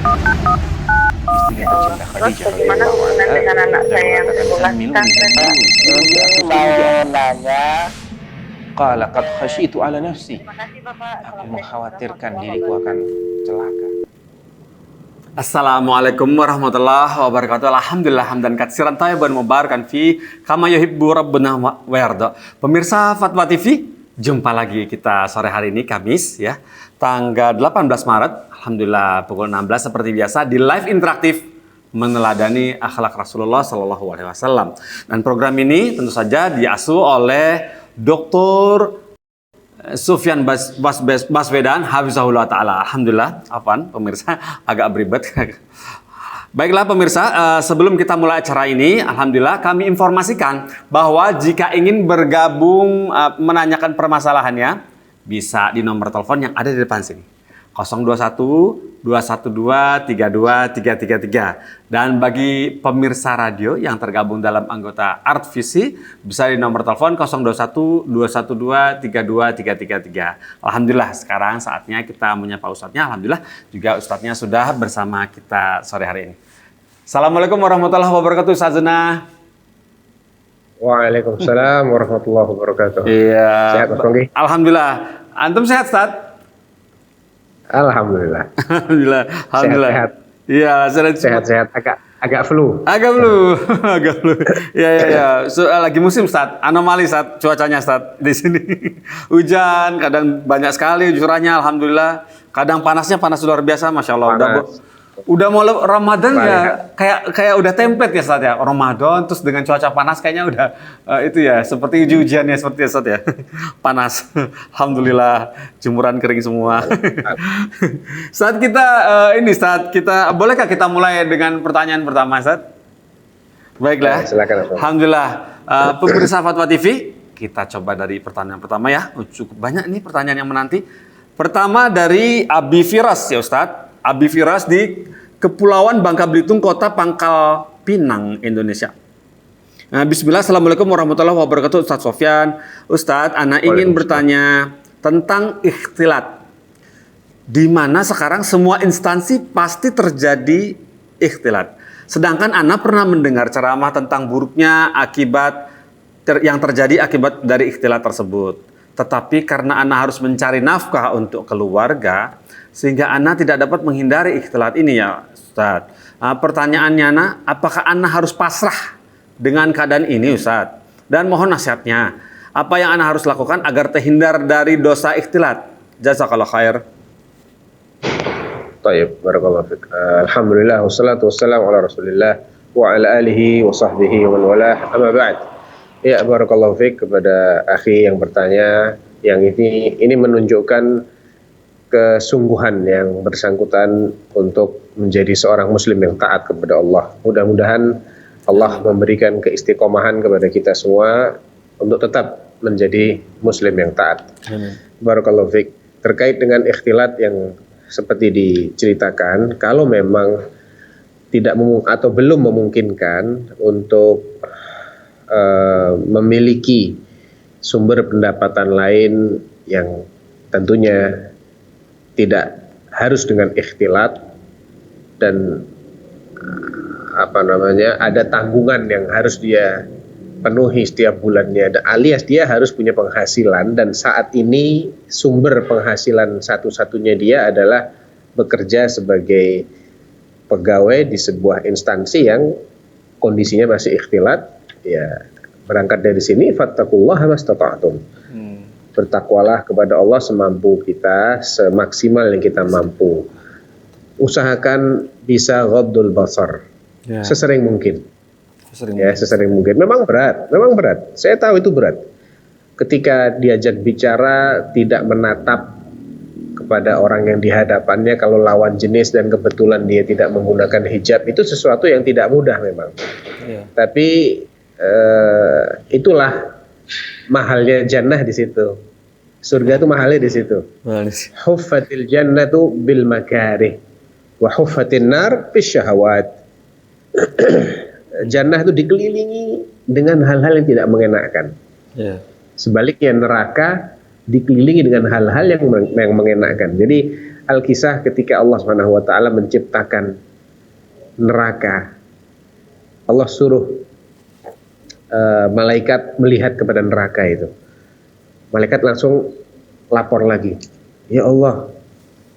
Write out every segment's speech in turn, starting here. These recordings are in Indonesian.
Istrinya tercinta Terus Khadijah bagaimana radhiyallahu hubungan anha dengan anak dan saya yang mengatakan sekolah Zamiluni pesantren, Pak? Zamiluni mau nanya. Qala qad khasyitu ala nafsi. Terima kasih Bapak. Aku Assalamualaikum mengkhawatirkan warahmatullahi diriku akan celaka. Assalamualaikum warahmatullahi wabarakatuh. Alhamdulillah hamdan katsiran thayyiban mubarakan fi kama yuhibbu rabbuna wa yarda. Pemirsa Fatwa TV, jumpa lagi kita sore hari ini Kamis ya, tanggal 18 Maret. Alhamdulillah pukul 16 seperti biasa di live interaktif meneladani akhlak Rasulullah Shallallahu alaihi wasallam. Dan program ini tentu saja diasuh oleh Dr. Sufyan Baswedan Hafizahullah Ta'ala. Alhamdulillah, apaan pemirsa, agak beribet. Baiklah pemirsa, sebelum kita mulai acara ini, Alhamdulillah kami informasikan bahwa jika ingin bergabung menanyakan permasalahannya, bisa di nomor telepon yang ada di depan sini. 021 212 32 333. Dan bagi pemirsa radio yang tergabung dalam anggota Art Visi, bisa di nomor telepon 021 212 32 333. Alhamdulillah sekarang saatnya kita menyapa Ustadznya. Alhamdulillah juga Ustadznya sudah bersama kita sore hari ini. Assalamualaikum warahmatullahi wabarakatuh Ustazana. Waalaikumsalam warahmatullahi wabarakatuh. Iya. Sehat Mas Pongki? Alhamdulillah. Antum sehat Ustaz? Alhamdulillah. Alhamdulillah. Alhamdulillah. Sehat. Iya, Sehat. Agak flu. Agak flu. Agak flu. Ya. Lagi musim Ustaz. Anomali Ustaz, cuacanya Ustaz di sini. Hujan, kadang banyak sekali curahnya alhamdulillah. Kadang panasnya panas luar biasa, Masya Allah. Udah mau Ramadan ya, kayak udah template ya Ustaz ya. Ramadan terus dengan cuaca panas kayaknya udah itu ya, seperti hujannya seperti ya Ustaz ya. Panas. Alhamdulillah, jemuran kering semua. Saat kita bolehkah kita mulai dengan pertanyaan pertama Ustaz? Baiklah. Silakan. Alhamdulillah, pemirsa Fatwa TV, kita coba dari pertanyaan pertama ya. Cukup banyak nih pertanyaan yang menanti. Pertama dari Abi Firas ya Ustaz. Abi Firas di Kepulauan Bangka Belitung, Kota Pangkal Pinang, Indonesia. Bismillah, Assalamualaikum warahmatullahi wabarakatuh Ustaz Sofyan. Ustaz, Ana ingin bertanya tentang ikhtilat. Di mana sekarang semua instansi pasti terjadi ikhtilat. Sedangkan Ana pernah mendengar ceramah tentang buruknya akibat yang terjadi akibat dari ikhtilat tersebut. Tetapi karena Ana harus mencari nafkah untuk keluarga, sehingga Ana tidak dapat menghindari ikhtilat ini ya Ustaz. Pertanyaannya Ana, apakah Ana harus pasrah dengan keadaan ini Ustaz? Dan mohon nasihatnya, apa yang Ana harus lakukan agar terhindar dari dosa ikhtilat? Jazakallah khair. Tayyib, barakallahu fiik. Alhamdulillah wassalatu wassalamu ala Rasulillah wa ala alihi wa sahbihi wa man walah. Amma ba'd. Ya, barakallahu fiik kepada akhi yang bertanya, yang ini menunjukkan kesungguhan yang bersangkutan untuk menjadi seorang muslim yang taat kepada Allah. Mudah-mudahan Allah memberikan keistiqomahan kepada kita semua untuk tetap menjadi muslim yang taat. Barakallahu fiik. Terkait dengan ikhtilat yang seperti diceritakan, kalau memang tidak atau belum memungkinkan untuk memiliki sumber pendapatan lain yang tentunya tidak harus dengan ikhtilat dan ada tanggungan yang harus dia penuhi setiap bulannya, alias dia harus punya penghasilan, dan saat ini sumber penghasilan satu-satunya dia adalah bekerja sebagai pegawai di sebuah instansi yang kondisinya masih ikhtilat. Ya, berangkat dari sini fattaqullaha mastata'tum. Bertakwalah kepada Allah semampu kita, semaksimal yang kita mampu. Usahakan bisa ghaddul basar, sesering mungkin. Sesering mungkin. Memang berat. Saya tahu itu berat. Ketika diajak bicara, tidak menatap kepada orang yang dihadapannya, kalau lawan jenis dan kebetulan dia tidak menggunakan hijab, itu sesuatu yang tidak mudah memang. Tapi itulah mahalnya jannah di situ. Surga itu mahalnya di situ. Huffatil jannatu bil makarih wa huffatin nar bis syahawat. Jannah itu dikelilingi dengan hal-hal yang tidak mengenakan. Sebaliknya neraka dikelilingi dengan hal-hal yang mengenakan. Jadi Al-Kisah ketika Allah Subhanahu wa taala menciptakan neraka, Allah suruh malaikat melihat kepada neraka itu. Malaikat langsung lapor lagi, ya Allah,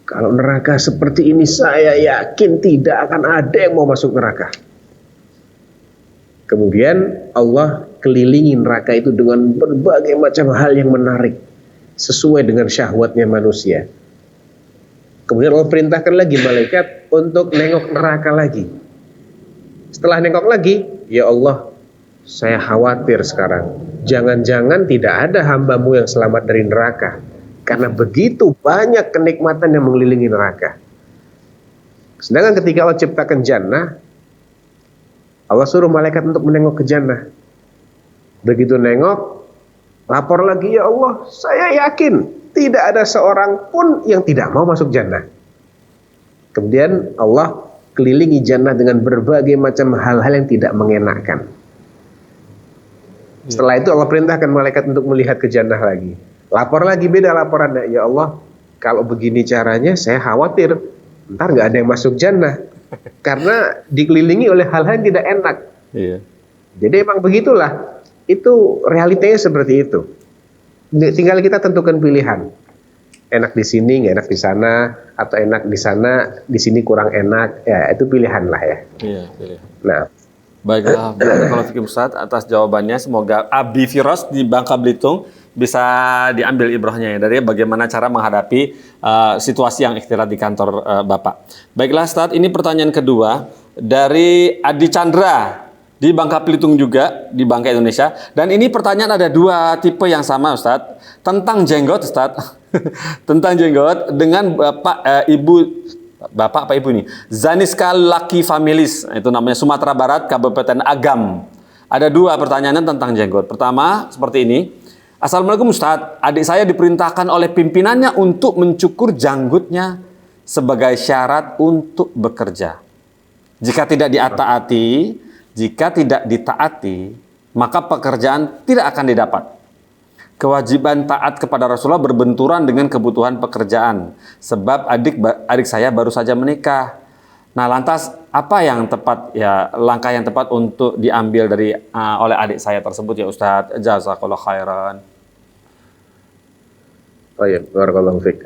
kalau neraka seperti ini saya yakin tidak akan ada yang mau masuk neraka. Kemudian Allah kelilingi neraka itu dengan berbagai macam hal yang menarik sesuai dengan syahwatnya manusia. Kemudian Allah perintahkan lagi malaikat untuk nengok neraka lagi. Setelah nengok lagi, ya Allah, saya khawatir sekarang, jangan-jangan tidak ada hamba-Mu yang selamat dari neraka, karena begitu banyak kenikmatan yang mengelilingi neraka. Sedangkan ketika Allah ciptakan jannah, Allah suruh malaikat untuk menengok ke jannah. Begitu nengok, lapor lagi, ya Allah, saya yakin tidak ada seorang pun yang tidak mau masuk jannah. Kemudian Allah kelilingi jannah dengan berbagai macam hal-hal yang tidak mengenakkan. Setelah itu Allah perintahkan malaikat untuk melihat ke jannah lagi. Lapor lagi, beda laporannya. Ya Allah, kalau begini caranya saya khawatir ntar nggak ada yang masuk jannah. Karena dikelilingi oleh hal-hal yang tidak enak. Iya. Jadi emang begitulah. Itu realitanya seperti itu. Tinggal kita tentukan pilihan. Enak di sini, nggak enak di sana, atau enak di sana, di sini kurang enak. Ya, itu pilihan lah ya. Iya, pilihan. Nah, Baiklah, barakallahu fikum Ustaz atas jawabannya. Semoga Abi Firas di Bangka Belitung bisa diambil ibrahnya ya dari bagaimana cara menghadapi situasi yang ikhtilat di kantor Bapak. Baiklah Ustaz, ini pertanyaan kedua dari Adi Chandra di Bangka Belitung juga, di Bangka Indonesia. Dan ini pertanyaan ada dua tipe yang sama Ustaz, tentang jenggot Ustaz. Tentang jenggot dengan Bapak apa Ibu nih? Zaniska Lucky Families, itu namanya Sumatera Barat, Kabupaten Agam. Ada dua pertanyaan tentang jenggot. Pertama, seperti ini. Assalamualaikum Ustaz, adik saya diperintahkan oleh pimpinannya untuk mencukur janggutnya sebagai syarat untuk bekerja. Jika tidak ditaati, maka pekerjaan tidak akan didapat. Kewajiban taat kepada Rasulullah berbenturan dengan kebutuhan pekerjaan. Sebab adik saya baru saja menikah. Nah, lantas apa yang tepat ya, langkah yang tepat untuk diambil oleh adik saya tersebut ya Ustadz? Jazakallahu khairan. oh ya, barakallahu fiik.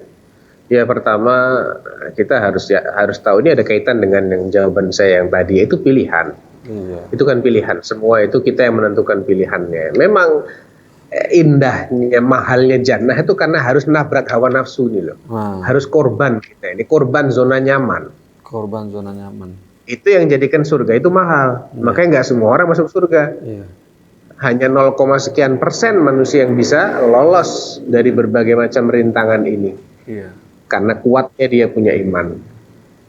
Ya, pertama kita harus tahu ini ada kaitan dengan yang jawaban saya yang tadi, yaitu pilihan. Iya. Itu kan pilihan. Semua itu kita yang menentukan pilihannya. Memang indahnya, mahalnya jannah itu karena harus nabrak hawa nafsu nih loh. Harus korban kita. Ini korban zona nyaman. Korban zona nyaman. Itu yang jadikan surga itu mahal. Makanya nggak semua orang masuk surga. Iya. Hanya 0, sekian persen manusia yang bisa lolos dari berbagai macam rintangan ini. Iya. Karena kuatnya dia punya iman.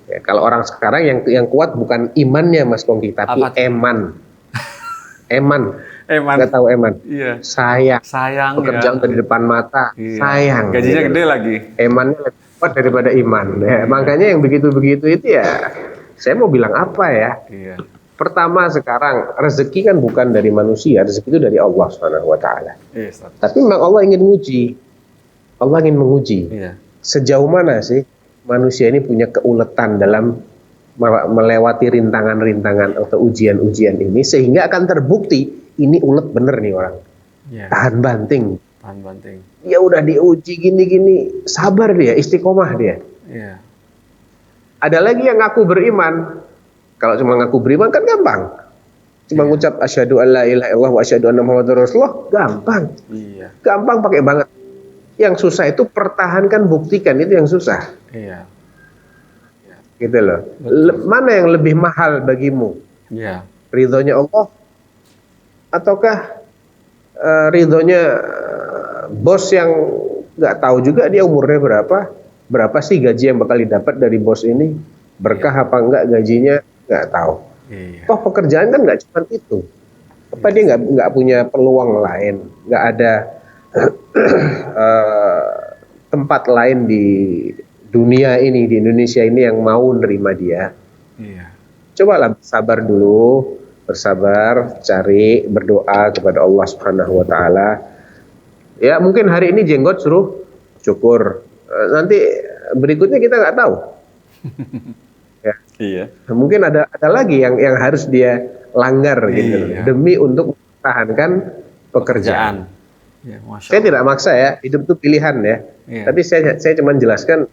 Ya, kalau orang sekarang yang kuat bukan imannya Mas Pongki, tapi eman. Eman. Nggak tahu eman. Iya. Sayang pekerjaan ya. di depan mata. Iya. Sayang. Gajinya gede lagi. Emannya lebih kuat daripada iman. Ya, makanya yang begitu-begitu itu ya, saya mau bilang apa ya? Iya. Pertama sekarang rezeki kan bukan dari manusia, rezeki itu dari Allah Subhanahu wa taala. Iya, Ustaz. Tapi memang Allah ingin menguji. Allah ingin menguji. Iya. Sejauh mana sih manusia ini punya keuletan dalam melewati rintangan-rintangan atau ujian-ujian ini, sehingga akan terbukti ini ulet bener nih orang. Iya. Tahan banting. Tahan banting. Ya udah diuji gini-gini, sabar dia, istiqomah dia. Iya. Ada lagi yang ngaku beriman. Kalau cuma ngaku beriman kan gampang. Cuma ngucap asyhadu alla ilaha illallah wa asyhadu anna muhammadar rasulullah, gampang. Iya. Gampang pakai banget. Yang susah itu pertahankan, buktikan, itu yang susah. Iya. Gitu loh. Mana yang lebih mahal bagimu? Iya. Ridhonya Allah ataukah ridhonya bos yang nggak tahu juga dia umurnya berapa sih gaji yang bakal didapat dari bos ini, berkah apa enggak gajinya, nggak tahu. Iya. Toh pekerjaan kan nggak cuma itu. Apa dia nggak punya peluang lain, nggak ada tempat lain di dunia ini, di Indonesia ini yang mau nerima dia. Iya. Cobalah sabar dulu, bersabar, cari, berdoa kepada Allah Subhanahu wa taala. Ya mungkin hari ini jenggot suruh cukur. Nanti berikutnya kita nggak tahu. Ya. Iya. Mungkin ada lagi yang harus dia langgar gitu Iya. demi untuk mempertahankan pekerjaan. Ya, Masya Saya Allah. tidak maksa ya, hidup itu pilihan ya. Iya. Tapi saya cuma jelaskan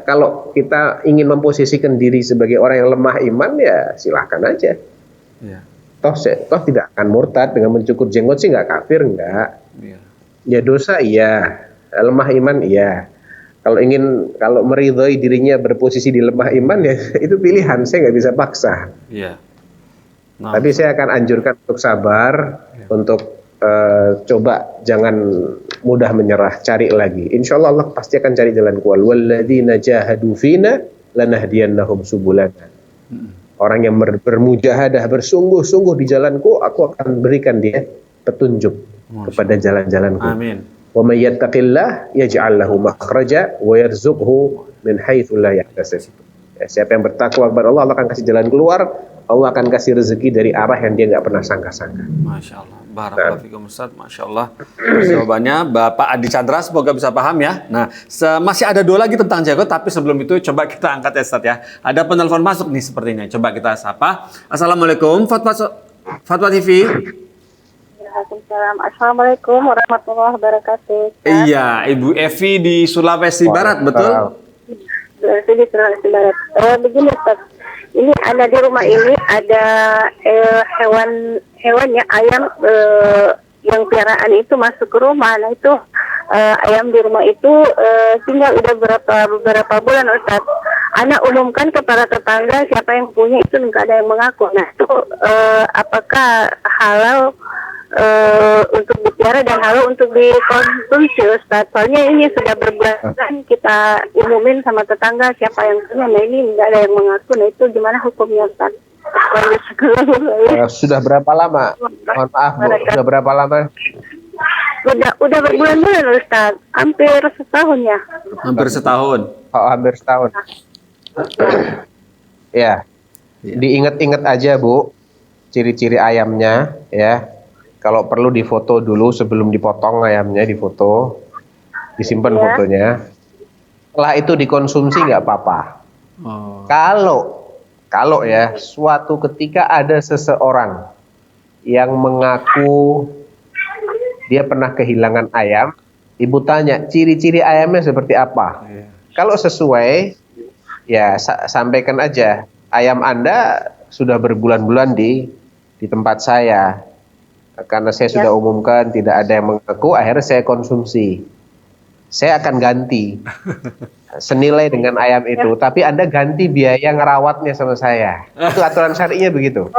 kalau kita ingin memposisikan diri sebagai orang yang lemah iman ya silahkan aja. Iya. Toh tidak akan murtad dengan mencukur jenggot sih nggak kafir nggak. Iya. Ya dosa iya, lemah iman iya. Kalau meridhoi dirinya berposisi di lemah iman ya itu pilihan, saya nggak bisa paksa. Iya. Nah, Tapi saya akan anjurkan untuk sabar, untuk coba jangan mudah menyerah, cari lagi. Insya Allah Allah pasti akan cari jalan keluar. Walladzina jahadu fina lanahdiyannahum subulana. Orang yang bermujahadah, bersungguh-sungguh di jalanku, aku akan berikan dia petunjuk kepada jalan-jalanku. amin. Wa may yattaqillah yaj'al lahu makhraja wa yarzuqhu min haitsu la yahtasib. Ya, siapa yang bertakwa kepada Allah, Allah akan kasih jalan keluar, Allah akan kasih rezeki dari arah yang dia nggak pernah sangka-sangka. Masya Allah. Barakallahu fikum Ustaz. Masya Allah. Jawabannya Bapak Adi Chandra semoga bisa paham ya. Nah, masih ada 2 lagi tentang jenggot, tapi sebelum itu coba kita angkat ya Ustaz ya. Ada penelpon masuk nih sepertinya. Coba kita sapa. Assalamualaikum Fatwa TV. Waalaikumsalam. Assalamualaikum warahmatullahi wabarakatuh. Iya, Ibu Evi di Sulawesi Barat, betul? Berarti di Sulawesi Barat. Begini Ustaz, ini ada di rumah ini ada hewan ya, ayam yang piaraan itu masuk ke rumah. Nah itu ayam di rumah itu tinggal udah beberapa bulan Ustaz. Anak umumkan kepada tetangga siapa yang punya itu nggak ada yang mengaku. Nah itu apakah halal untuk dipiara dan halal untuk dikonsumsi Ustaz? Soalnya ini sudah berbulan kita umumin sama tetangga siapa yang punya. Nah ini nggak ada yang mengaku. Nah itu gimana hukumnya Ustaz? Sudah berapa lama? Mohon maaf Bu, sudah berapa lama? Udah berbulan-bulan Ustaz, hampir setahun ya. Hampir setahun. Oh, hampir setahun. Ya, diingat-ingat aja Bu, ciri-ciri ayamnya ya. Kalau perlu difoto dulu sebelum dipotong ayamnya, difoto, disimpan fotonya. Setelah itu dikonsumsi nggak apa-apa. Oh. Kalau ya suatu ketika ada seseorang yang mengaku dia pernah kehilangan ayam, ibu tanya ciri-ciri ayamnya seperti apa. Kalau sesuai, ya sampaikan aja. Ayam Anda sudah berbulan-bulan di tempat saya. Karena saya sudah umumkan tidak ada yang mengaku, akhirnya saya konsumsi. Saya akan ganti senilai dengan ayam itu, tapi Anda ganti biaya ngerawatnya sama saya. Itu aturan syar'inya begitu.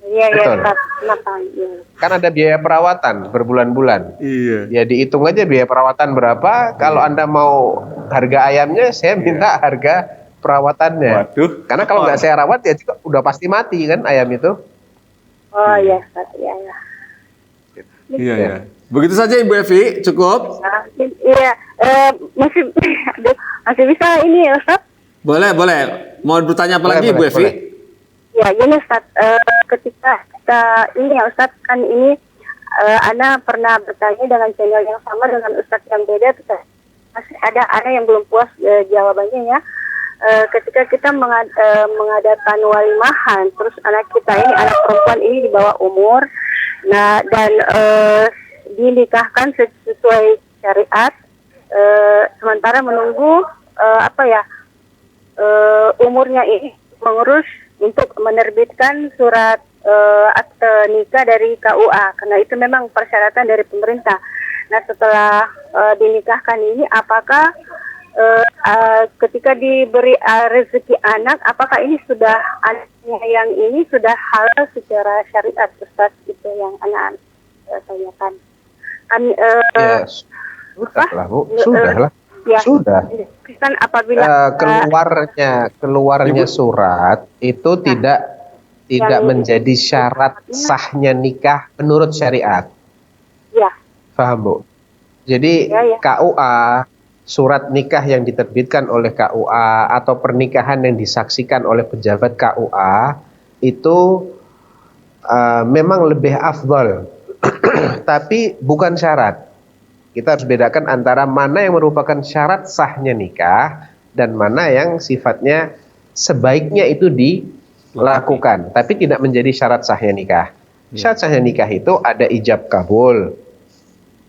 Iya Betul. Ustaz, kenapa? Ya. Kan ada biaya perawatan berbulan-bulan. Iya. Ya dihitung aja biaya perawatan berapa. Kalau Anda mau harga ayamnya, saya minta harga perawatannya. Waduh. Karena kalau nggak saya rawat ya juga udah pasti mati kan ayam itu. Oh iya Ustaz, iya. Iya, iya. Begitu saja Ibu Evi, cukup? Iya, masih bisa ini ya Ustaz? Boleh. Mau bertanya apa lagi Ibu Evi? boleh. Ya, gini Ustaz, ketika kita ini ya Ustaz, kan ini Ana pernah bertanya dengan channel yang sama dengan Ustaz yang beda, masih ada Ana yang belum puas jawabannya ya. Ketika kita mengadakan walimahan, terus anak kita ini, anak perempuan ini di bawah umur, nah dan dinikahkan sesuai syariat, sementara menunggu umurnya ini mengurus untuk menerbitkan surat akte nikah dari KUA, karena itu memang persyaratan dari pemerintah. Nah setelah dinikahkan ini, apakah ketika diberi rezeki anak, apakah ini sudah anaknya yang ini sudah halal secara syariat Ustaz? Itu yang anak tanyakan. Ya, sudah lah Bu, sudah lah. Ya, Sudah. kan apabila keluarnya surat itu tidak menjadi syarat sahnya nikah menurut syariat. ya, Paham Bu? Jadi Ya. KUA, surat nikah yang diterbitkan oleh KUA atau pernikahan yang disaksikan oleh pejabat KUA itu memang lebih afdal, tapi bukan syarat. Kita harus bedakan antara mana yang merupakan syarat sahnya nikah dan mana yang sifatnya sebaiknya itu dilakukan, tapi tidak menjadi syarat sahnya nikah. Syarat sahnya nikah itu ada ijab kabul,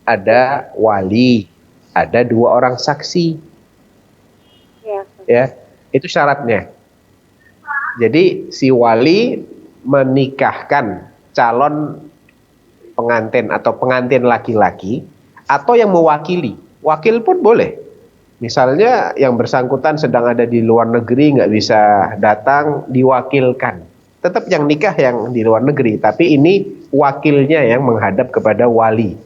ada wali, ada 2 orang saksi. Ya, itu syaratnya. Jadi si wali menikahkan calon pengantin atau pengantin laki-laki atau yang mewakili. Wakil pun boleh. Misalnya yang bersangkutan sedang ada di luar negeri, nggak bisa datang, diwakilkan. Tetap yang nikah yang di luar negeri, tapi ini wakilnya yang menghadap kepada wali.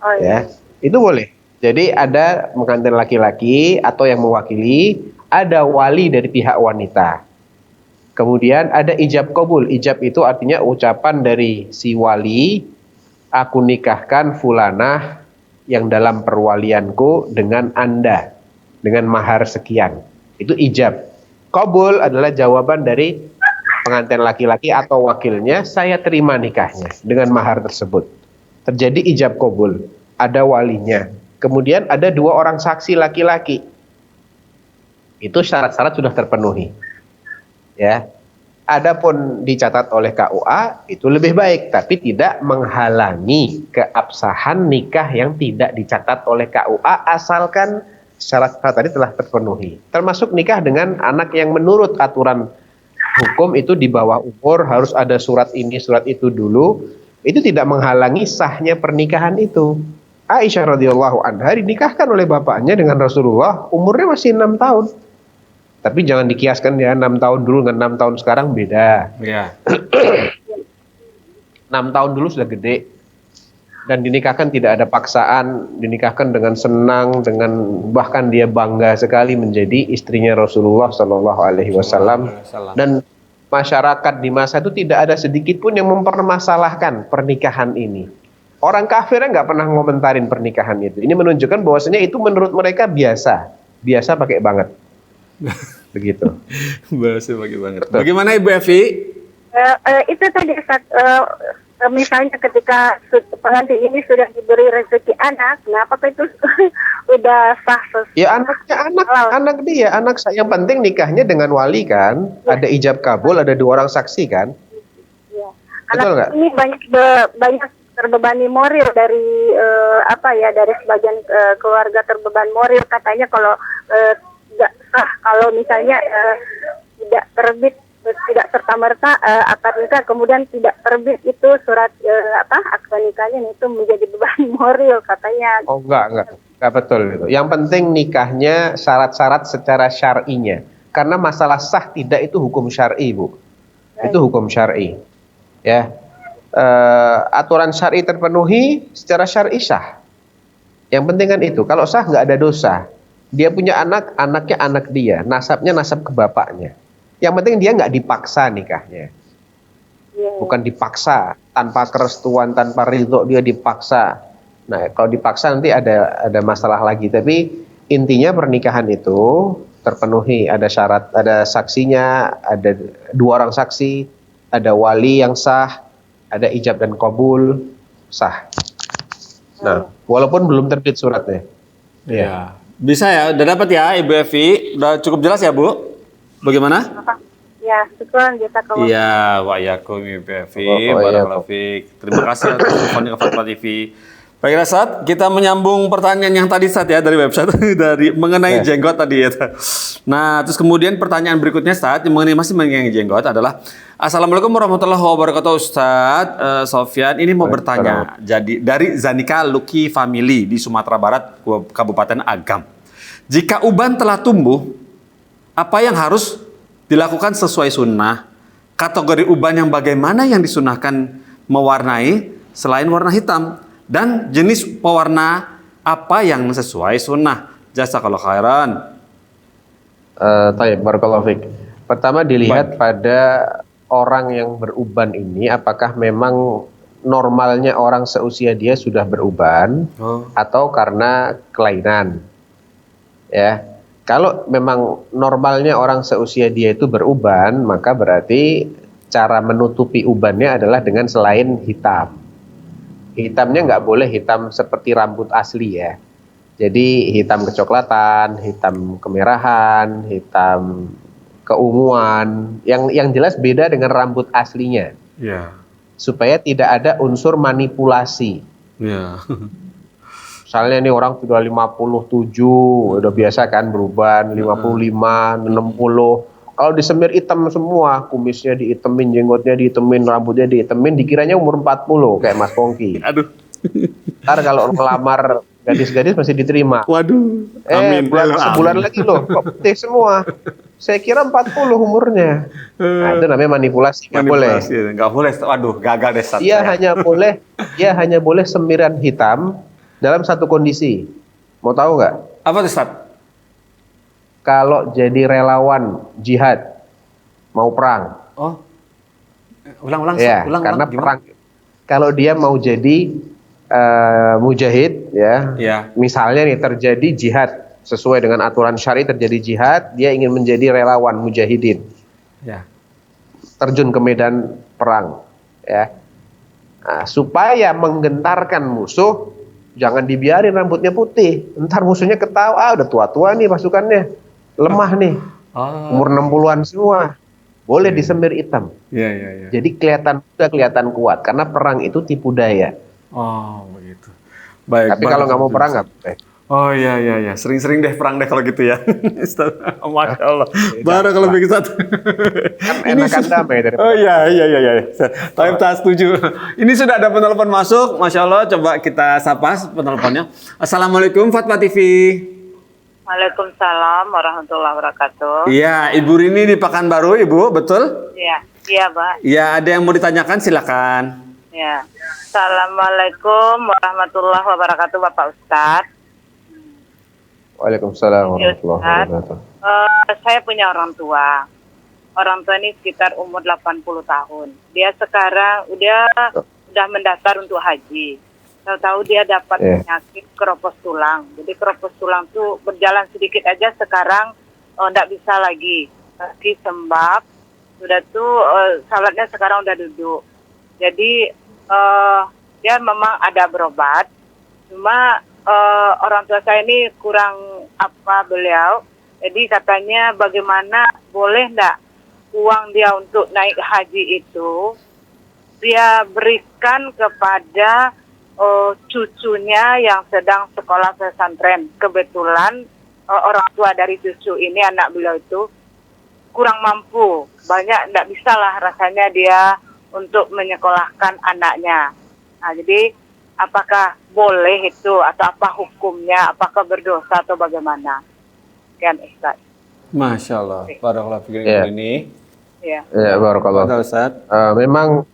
Oh, iya. Ya, itu boleh. Jadi ada pengantin laki-laki atau yang mewakili, ada wali dari pihak wanita. Kemudian ada ijab kabul. Ijab itu artinya ucapan dari si wali, aku nikahkan fulanah yang dalam perwalianku dengan Anda, dengan mahar sekian. Itu ijab. Kabul adalah jawaban dari pengantin laki-laki atau wakilnya, saya terima nikahnya dengan mahar tersebut. Terjadi ijab kabul, ada walinya. Kemudian ada 2 orang saksi laki-laki. Itu syarat-syarat sudah terpenuhi. Ya. Adapun dicatat oleh KUA itu lebih baik, tapi tidak menghalangi keabsahan nikah yang tidak dicatat oleh KUA asalkan syarat-syarat tadi telah terpenuhi. Termasuk nikah dengan anak yang menurut aturan hukum itu di bawah umur harus ada surat ini, surat itu dulu. Itu tidak menghalangi sahnya pernikahan itu. Aisyah radhiyallahu anha dinikahkan oleh bapaknya dengan Rasulullah, umurnya masih 6 tahun. Tapi jangan dikiaskan ya, 6 tahun dulu dengan 6 tahun sekarang beda. Iya. 6 tahun dulu sudah gede. Dan dinikahkan tidak ada paksaan, dinikahkan dengan senang, dengan bahkan dia bangga sekali menjadi istrinya Rasulullah Shallallahu Alaihi Wasallam. Dan masyarakat di masa itu tidak ada sedikit pun yang mempermasalahkan pernikahan ini. Orang kafirnya nggak pernah ngomentarin pernikahan itu. Ini menunjukkan bahwasanya itu menurut mereka biasa pakai banget. Begitu. Bahasa bagi banget. Bagaimana Ibu Evi? Itu tadi Ustaz, misalnya ketika pengantin ini sudah diberi rezeki anak, kenapa itu udah sah? Ya anaknya anak dia, anak saya. Yang penting nikahnya dengan wali kan, ada ijab kabul, ada 2 orang saksi kan. Ya. Betul nggak? Ini banyak terbebani moral dari dari sebagian keluarga terbeban moral, katanya kalau tidak sah kalau misalnya tidak terbit, tidak serta-merta akad nikah kemudian tidak terbit itu surat akad nikahnya, itu menjadi beban moral katanya. Oh enggak betul itu. Yang penting nikahnya syarat-syarat secara syar'inya. Karena masalah sah tidak itu hukum syar'i, Bu. Itu hukum syar'i. Ya. Aturan syar'i terpenuhi secara syar'i sah. Yang penting kan itu. Kalau sah nggak ada dosa. Dia punya anak, anaknya anak dia, nasabnya nasab ke bapaknya. Yang penting dia nggak dipaksa nikahnya. Bukan dipaksa, tanpa kerestuan, tanpa ridho dia dipaksa. Nah, kalau dipaksa nanti ada masalah lagi. Tapi intinya pernikahan itu terpenuhi, ada syarat, ada saksinya, ada 2 orang saksi, ada wali yang sah, ada ijab dan kabul, sah. Nah, walaupun belum terbit suratnya. Iya. Bisa ya, udah dapat ya Ibu Evi, udah cukup jelas ya Bu? Bagaimana? Ya, syukuran kita kawan. Iya, wa yakum Ibu Evi, barakallahu fiik. Terima kasih atas teleponnya ke Fatwa TV. Baiklah Ustaz, kita menyambung pertanyaan yang tadi Ustaz ya dari website dari mengenai jenggot tadi ya. Nah, terus kemudian pertanyaan berikutnya Ustaz masih mengenai jenggot adalah Assalamualaikum warahmatullahi wabarakatuh Ustaz. Sofyan ini mau bertanya. Jadi dari Zanika Lucky Family di Sumatera Barat, Kabupaten Agam. Jika uban telah tumbuh, apa yang harus dilakukan sesuai sunnah? Kategori uban yang bagaimana yang disunahkan mewarnai selain warna hitam? Dan jenis pewarna apa yang sesuai sunnah? Jazakallahu khairan. Tayyib, barakallahu fiik. Pertama dilihat pada orang yang beruban ini, apakah memang normalnya orang seusia dia sudah beruban atau karena kelainan. Ya, kalau memang normalnya orang seusia dia itu beruban, maka berarti cara menutupi ubannya adalah dengan selain hitam. Hitamnya nggak boleh hitam seperti rambut asli ya. Jadi hitam kecoklatan, hitam kemerahan, hitam keunguan. Yang jelas beda dengan rambut aslinya. Ya. Supaya tidak ada unsur manipulasi. Ya. Misalnya ini orang sudah 57, udah biasa kan beruban, 55, 60. Kalau disemir hitam semua, kumisnya diitemin, jenggotnya diitemin, rambutnya diitemin, dikiranya umur 40 kayak Mas Pongki. Aduh. Ntar kalau ngelamar gadis-gadis masih diterima. Waduh. Amin. Sebulan lagi loh, kok putih semua. Saya kira 40 umurnya. Nah, itu namanya manipulasi, nggak boleh. Nggak boleh. Waduh, gagal deh. Dia hanya boleh semiran hitam dalam satu kondisi. Mau tahu nggak? Apa tuh, Ustaz? Kalau jadi relawan jihad, mau perang. Oh. Ulang-ulang. Ya, karena perang. Kalau dia mau jadi mujahid, ya. Misalnya nih terjadi jihad sesuai dengan aturan syari, terjadi jihad, dia ingin menjadi relawan mujahidin. Ya. Terjun ke medan perang, ya. Nah, supaya menggentarkan musuh, jangan dibiarin rambutnya putih. Ntar musuhnya ketawa, udah tua-tua nih pasukannya, lemah nih, umur 60-an semua. Boleh disemir hitam. Iya. Jadi kelihatan kuat, karena perang itu tipu daya. Oh, begitu. Baik. Tapi kalau nggak mau perang nggak boleh. Oh iya. Sering-sering deh perang deh kalau gitu ya. Masya Allah. Baru kalau begitu. Kan enakan damai dari. Oh iya. Tapi tak setuju. Ini sudah ada penelpon masuk. Masya Allah. Coba kita sapa penelponnya. Assalamualaikum Fatwa TV. Waalaikumsalam warahmatullahi wabarakatuh. Iya, Ibu Rini di Pekanbaru, Ibu, betul? Iya, Pak. Iya, ada yang mau ditanyakan, silakan. Ya. Assalamualaikum warahmatullahi wabarakatuh, Bapak Ustadz. Waalaikumsalam warahmatullahi wabarakatuh. Saya punya orang tua. Orang tua ini sekitar umur 80 tahun. Dia sekarang udah mendaftar untuk haji. Tahu-tahu dia dapat penyakit keropos tulang. Jadi keropos tulang tuh berjalan sedikit aja sekarang enggak bisa lagi sembab. Sudah tuh salatnya sekarang udah duduk. Jadi dia memang ada berobat. Cuma orang tua saya ini kurang apa beliau. Jadi katanya bagaimana boleh enggak uang dia untuk naik haji itu dia berikan kepada cucunya yang sedang sekolah pesantren. Kebetulan orang tua dari cucu ini, anak beliau itu kurang mampu. Banyak tidak bisa lah rasanya dia untuk menyekolahkan anaknya. Nah, jadi apakah boleh itu atau apa hukumnya? Apakah berdosa atau bagaimana? Sekian Ustaz. Masya Allah. Barakallahu fiikum ini. Ya, barakallahu. Memang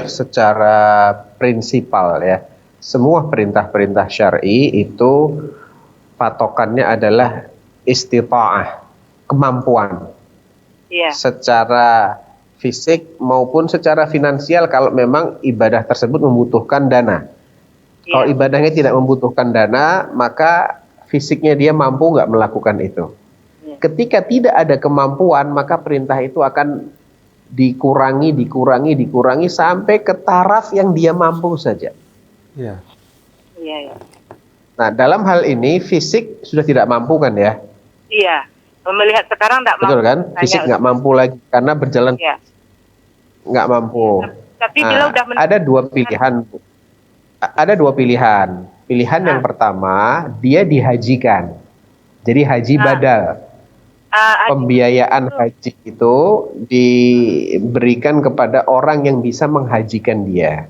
secara prinsipal ya, semua perintah-perintah syar'i itu patokannya adalah istita'ah, kemampuan. Iya. Secara fisik maupun secara finansial kalau memang ibadah tersebut membutuhkan dana. Iya. Kalau ibadahnya tidak membutuhkan dana, maka fisiknya dia mampu nggak melakukan itu. Ketika tidak ada kemampuan, maka perintah itu akan dikurangi sampai ke taraf yang dia mampu saja. Iya. Nah, dalam hal ini fisik sudah tidak mampu kan ya? Iya. Melihat sekarang tidak mampu. Betul kan? Fisik nggak mampu lagi karena berjalan nggak mampu. Tapi bila udah ada dua pilihan. Ada dua pilihan. Pilihan yang pertama, dia dihajikan. Jadi haji badal. Pembiayaan haji itu diberikan kepada orang yang bisa menghajikan dia.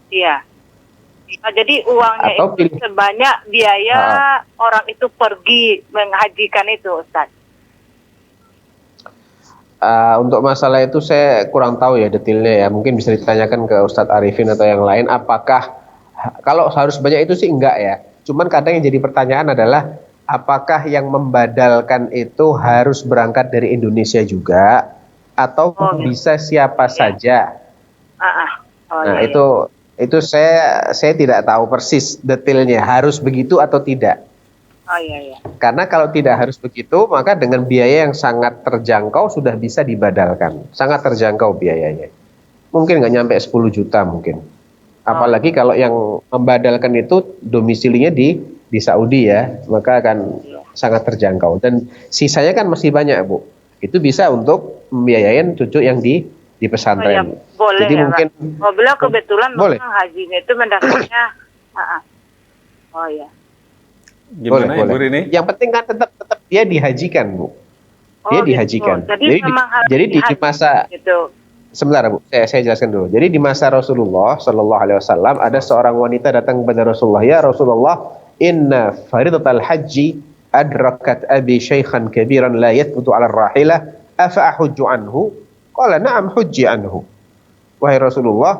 Iya. Jadi uangnya itu sebanyak biaya orang itu pergi menghajikan itu, Ustaz. Untuk masalah itu saya kurang tahu ya detailnya ya. Mungkin bisa ditanyakan ke Ustadz Arifin atau yang lain. Apakah kalau harus banyak itu sih enggak ya. Cuman kadang yang jadi pertanyaan adalah apakah yang membadalkan itu harus berangkat dari Indonesia juga atau bisa siapa saja? Itu saya tidak tahu persis detailnya harus begitu atau tidak. Karena kalau tidak harus begitu, maka dengan biaya yang sangat terjangkau sudah bisa dibadalkan. Sangat terjangkau biayanya. Mungkin nggak nyampe 10 juta mungkin. Apalagi kalau yang membadalkan itu domisilinya di Saudi ya, maka akan sangat terjangkau. Dan sisanya kan masih banyak, Bu. Itu bisa untuk membiayain cucu yang di Oh ya, pesantren. boleh Jadi ya, mungkin Pak. Oh, beliau kebetulan Boleh. memang hajinya itu mendaftarnya. Oh ya. Gimana Ibu Rini? Yang penting kan tetap dia dihajikan, Bu. Dia Oh, dihajikan. gitu. Jadi memang harus jadi di dihaji, masa gitu. sebentar, Bu, saya jelaskan dulu. Jadi di masa Rasulullah Shallallahu Alaihi Wasallam ada seorang wanita datang kepada Rasulullah, ya Rasulullah, inna faridatal haji adrakat abi syaikhan kabiran la yathbutu ala rahilah afa ahujju anhu? Qala na'am hujji anhu. Wahai Rasulullah,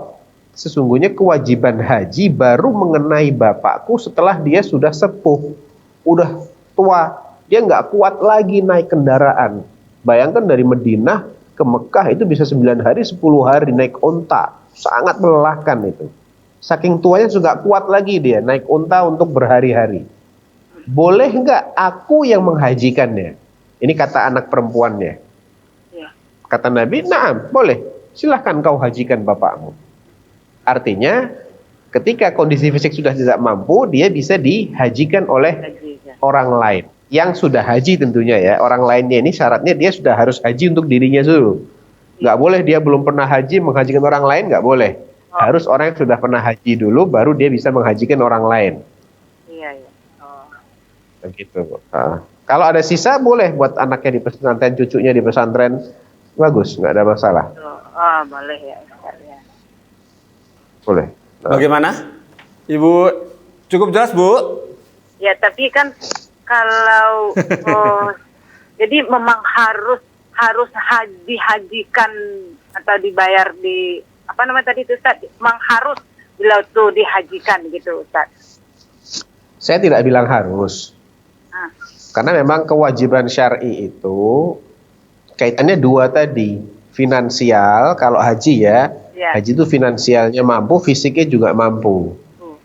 sesungguhnya kewajiban haji baru mengenai bapakku setelah dia sudah sepuh, udah tua, dia nggak kuat lagi naik kendaraan. Bayangkan dari Madinah ke Mekah itu bisa 9 hari, 10 hari naik onta. Sangat melelahkan itu. Saking tuanya juga kuat lagi dia naik onta untuk berhari-hari. Boleh nggak aku yang menghajikannya? Ini kata anak perempuannya. Ya. Kata Nabi, "Na'am, boleh. Silahkan kau hajikan bapakmu." Artinya, ketika kondisi fisik sudah tidak mampu, dia bisa dihajikan oleh Haji, ya. orang lain. Yang sudah haji tentunya ya. Orang lainnya ini syaratnya dia sudah harus haji untuk dirinya dulu. Nggak boleh dia belum pernah haji menghajikan orang lain, nggak boleh. Harus orang yang sudah pernah haji dulu, baru dia bisa menghajikan orang lain. Iya, iya. Oh. Begitu. Kalau ada sisa boleh buat anaknya di pesantren, cucunya di pesantren, bagus, nggak ada masalah. Oh, boleh ya, Ustaz, ya. Boleh. Bagaimana? Ibu cukup jelas, Bu? Ya, tapi kan kalau jadi memang harus dihajikan atau dibayar di apa namanya tadi itu, Ustaz? Memang harus bila tuh dihajikan gitu, Ustaz. Saya tidak bilang harus. Ah. Karena memang kewajiban syar'i itu kaitannya dua tadi. Finansial, kalau haji ya, Ya. haji itu finansialnya mampu, fisiknya juga mampu.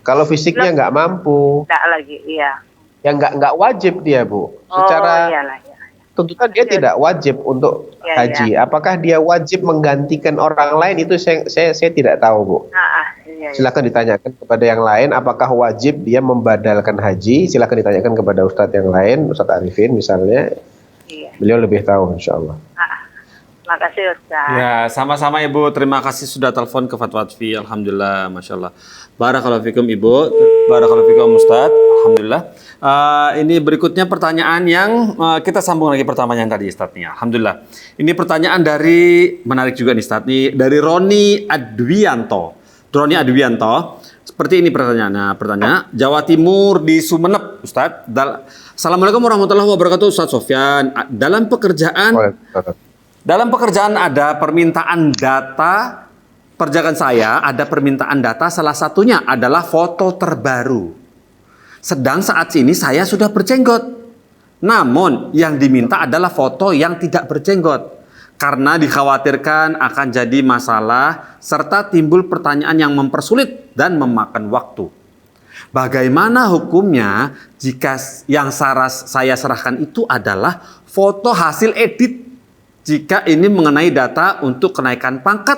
Kalau fisiknya nggak mampu, Enggak lagi, iya. ya nggak wajib dia, Bu. Oh, Secara iyalah, ya. tuntutan dia tidak wajib untuk Ya, haji. Apakah dia wajib menggantikan orang lain itu saya tidak tahu, Bu. Iya, iya. Silakan ditanyakan kepada yang lain. Apakah wajib dia membadalkan haji? Silakan ditanyakan kepada Ustadz yang lain, Ustadz Arifin misalnya. Iya. Beliau lebih tahu, insya Allah. Makasih, Ustaz. Ya, sama-sama Ibu. Terima kasih sudah telepon ke Fatwa TV. Alhamdulillah, Masya Allah. Barakallahu fikum Ibu. Barakallahu fikum Ustadz. Alhamdulillah. Ini berikutnya pertanyaan yang kita sambung lagi pertanyaan tadi Ustadz nih. Alhamdulillah. Ini pertanyaan dari, menarik juga nih Ustadz nih, dari Roni Adwianto. Roni Adwianto. Seperti ini pertanyaannya. Jawa Timur di Sumeneb, Ustadz. Assalamualaikum warahmatullahi wabarakatuh, Ustadz Sofyan. Dalam pekerjaan ada permintaan data, pekerjaan saya ada permintaan data, salah satunya adalah foto terbaru. Sedang saat ini saya sudah berjenggot. Namun yang diminta adalah foto yang tidak berjenggot. Karena dikhawatirkan akan jadi masalah serta timbul pertanyaan yang mempersulit dan memakan waktu. Bagaimana hukumnya jika yang saya serahkan itu adalah foto hasil edit? Jika ini mengenai data untuk kenaikan pangkat,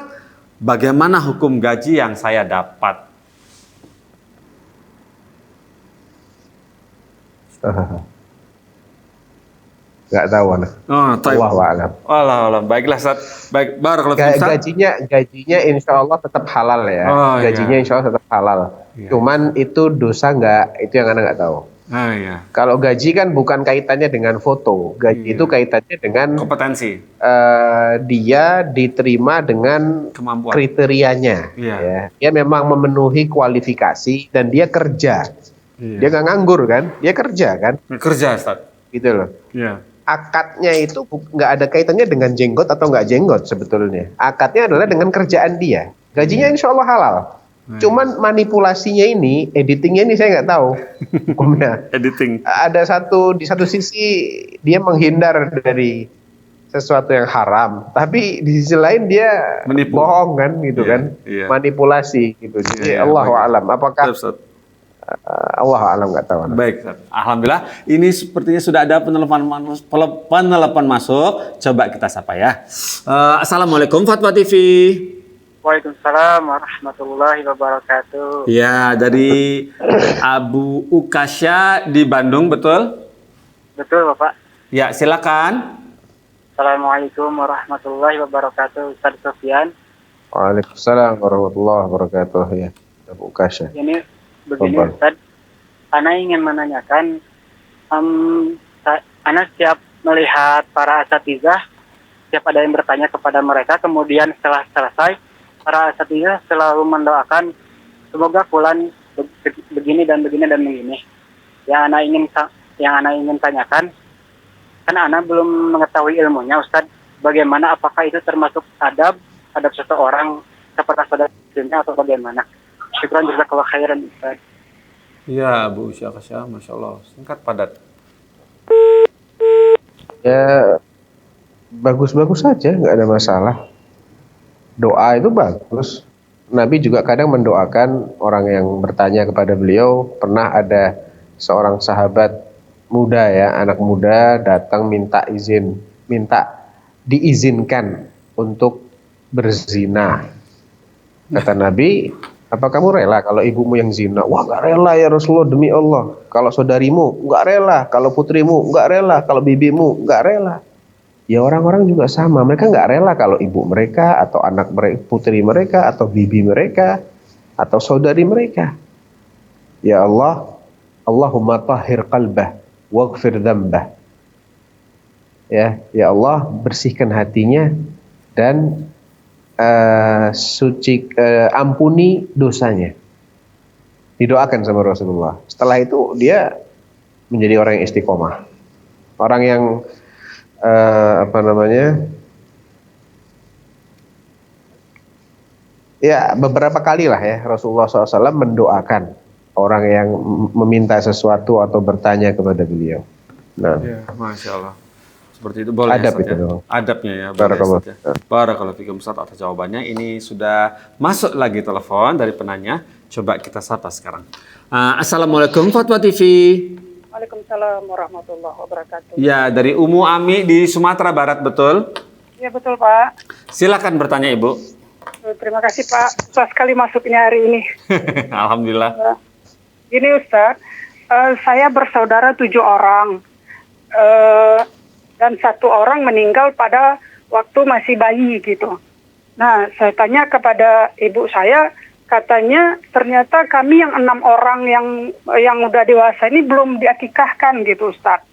bagaimana hukum gaji yang saya dapat? Nggak tahu, Ana. Wallahu a'lam. Allah. Baiklah, Ustaz. Baik, barakallahu fiik, Ustaz. Gajinya insya Allah tetap halal ya. Gajinya insya Allah tetap halal. Cuman itu dosa nggak? Itu yang Ana nggak tahu. Kalau gaji kan bukan kaitannya dengan foto, gaji itu kaitannya dengan kompetensi. Dia diterima dengan Kemampuan. kriterianya. Ya. Dia memang memenuhi kualifikasi dan dia kerja. Dia nggak nganggur kan? Dia kerja kan? Kerja, Ustaz. Gitu loh. Iya. Akadnya itu nggak ada kaitannya dengan jenggot atau nggak jenggot sebetulnya. Akadnya adalah dengan kerjaan dia. Gajinya insya Allah halal. Cuman manipulasinya ini, editingnya ini saya nggak tahu hukumnya. Editing. Di satu sisi dia menghindar dari sesuatu yang haram, tapi di sisi lain dia Menipu. bohong kan, gitu kan, manipulasi gitu. Jadi Allahu a'lam. Apakah Allah a'lam, nggak tahu. Baik, Ustaz. Alhamdulillah. Ini sepertinya sudah ada penelpon masuk. Coba kita sapa ya. Assalamualaikum Fatwa TV. Waalaikumsalam warahmatullahi wabarakatuh. Ya, dari Abu Ukasha di Bandung, betul? Betul, Bapak. Ya, silakan. Assalamualaikum warahmatullahi wabarakatuh. Ustaz Sofyan. Waalaikumsalam warahmatullahi wabarakatuh. Ya, Abu Kasya. Ini begini, Bapak. Ustaz. Ana ingin menanyakan, Ana setiap melihat para asatizah, setiap ada yang bertanya kepada mereka, kemudian setelah selesai, para asatizah selalu mendoakan, semoga fulan begini dan begini dan begini. Yang Ana ingin tanyakan, kan Ana belum mengetahui ilmunya, Ustaz. Bagaimana, apakah itu termasuk adab seseorang kepada saudaranya atau bagaimana? Syukran jazakallahu khairan, Ustaz. Ya, Bu Ukasha, Masya Allah. Singkat padat. Ya, bagus-bagus saja, nggak ada masalah. Doa itu bagus. Nabi juga kadang mendoakan orang yang bertanya kepada beliau. Pernah ada seorang sahabat muda ya, anak muda datang minta diizinkan untuk berzina. Kata Nabi, apa kamu rela kalau ibumu yang zina? Wah, nggak rela ya Rasulullah, demi Allah. Kalau saudarimu nggak rela, kalau putrimu nggak rela, kalau bibimu nggak rela. Ya orang-orang juga sama, mereka nggak rela kalau ibu mereka atau anak mereka, putri mereka atau bibi mereka atau saudari mereka. Ya Allah, Allahumma tahhir qalbah waghfir dzambah. Ya Allah, bersihkan hatinya dan ampuni dosanya. Didoakan sama Rasulullah. Setelah itu dia menjadi orang yang istiqomah. Orang yang ya beberapa kali lah ya Rasulullah SAW mendoakan orang yang meminta sesuatu atau bertanya kepada beliau. Nah, Ya, Masya Allah. Seperti itu boleh. Adab Ustaz, itu ya? dong. Adabnya ya. Barakallah. Boleh, Ustaz, ya. Barakallahu fikum, Ustaz, atas jawabannya. Ini sudah masuk lagi telepon dari penanya. Coba kita sapa sekarang. Assalamualaikum Fatwa TV. Waalaikumsalam warahmatullahi wabarakatuh. Ya, dari Umu Ami di Sumatera Barat, betul? Ya betul Pak. Silakan bertanya Ibu. Terima kasih Pak. Susah sekali masuknya hari ini. Alhamdulillah. Gini Ustaz, saya bersaudara 7 orang. Dan 1 orang meninggal pada waktu masih bayi gitu. Nah, saya tanya kepada ibu saya, katanya ternyata kami yang 6 orang yang udah dewasa ini belum diakikahkan gitu Ustaz.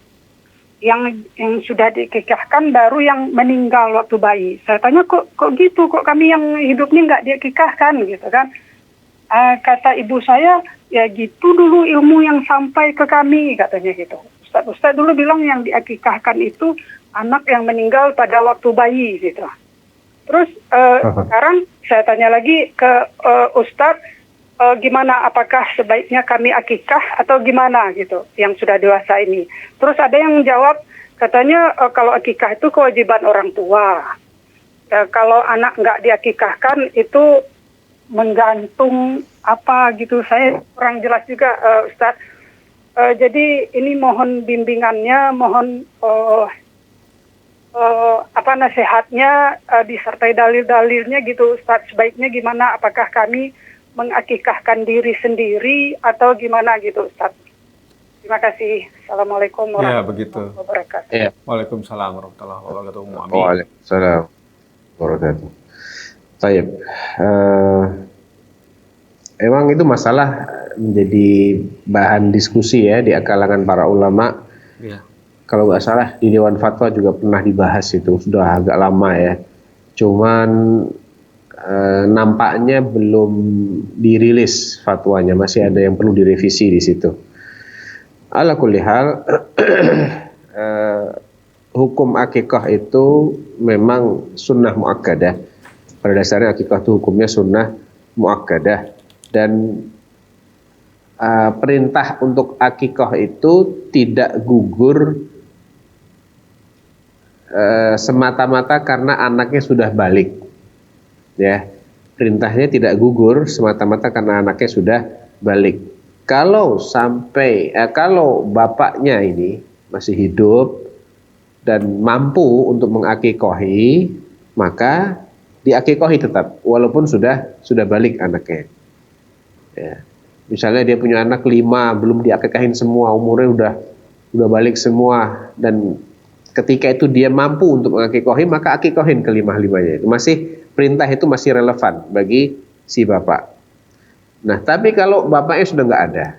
Yang sudah diakikahkan baru yang meninggal waktu bayi. Saya tanya kok gitu, kok kami yang hidupnya nggak diakikahkan gitu kan. Kata ibu saya, ya gitu dulu ilmu yang sampai ke kami katanya gitu. Ustaz dulu bilang yang diakikahkan itu anak yang meninggal pada waktu bayi gitu. Terus sekarang saya tanya lagi ke Ustaz, gimana, apakah sebaiknya kami akikah atau gimana gitu yang sudah dewasa ini. Terus ada yang jawab katanya kalau akikah itu kewajiban orang tua. Kalau anak nggak diakikahkan itu menggantung apa gitu. Saya kurang jelas juga Ustaz. Jadi ini mohon bimbingannya, mohon nasihatnya disertai dalil-dalilnya gitu Ustaz. Sebaiknya gimana, apakah kami mengakikahkan diri sendiri atau gimana gitu Ustaz. Terima kasih. Assalamualaikum warahmatullahi wabarakatuh. Ya. Waalaikumsalam warahmatullahi wabarakatuh. Umu Ami. Waalaikumsalam warahmatullahi wabarakatuh. Taib. Emang itu masalah menjadi bahan diskusi ya di kalangan para ulama. Ya. Kalau nggak salah di Dewan Fatwa juga pernah dibahas itu, sudah agak lama ya. Cuman nampaknya belum dirilis fatwanya, masih ada yang perlu direvisi di situ. Ala kulli hal, hukum akikah itu memang sunnah muakkadah. Pada dasarnya akikah itu hukumnya sunnah muakkadah, dan perintah untuk akikah itu tidak gugur semata-mata karena anaknya sudah balik. Ya, perintahnya tidak gugur semata-mata karena anaknya sudah balik. Kalau kalau bapaknya ini masih hidup dan mampu untuk mengakikohi, maka diakikohi tetap walaupun sudah balik anaknya. Ya. Misalnya dia punya anak 5 belum diakikahin semua, umurnya udah balik semua, dan ketika itu dia mampu untuk mengakikohi, maka akikohin kelima-limanya. Itu perintah itu masih relevan bagi si bapak. Nah, tapi kalau bapaknya sudah nggak ada,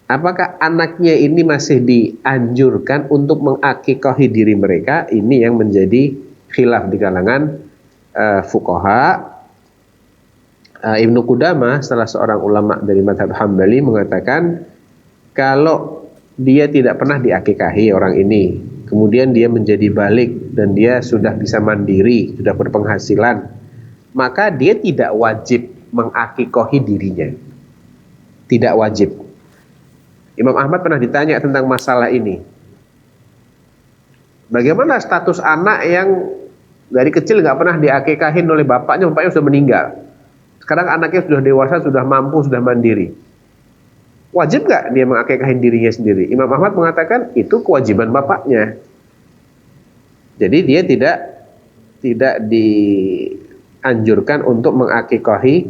apakah anaknya ini masih dianjurkan untuk mengakikohi diri mereka? Ini yang menjadi khilaf di kalangan fuqaha. Ibnu Qudamah, salah seorang ulama dari mazhab Hambali, mengatakan kalau dia tidak pernah diakikahi orang ini, kemudian dia menjadi balik dan dia sudah bisa mandiri, sudah berpenghasilan, maka dia tidak wajib mengakikohi dirinya. Tidak wajib. Imam Ahmad pernah ditanya tentang masalah ini. Bagaimana status anak yang dari kecil nggak pernah diakikahin oleh bapaknya sudah meninggal? Sekarang anaknya sudah dewasa, sudah mampu, sudah mandiri. Wajib nggak dia mengakikahin dirinya sendiri? Imam Ahmad mengatakan itu kewajiban bapaknya. Jadi dia tidak dianjurkan untuk mengakikahi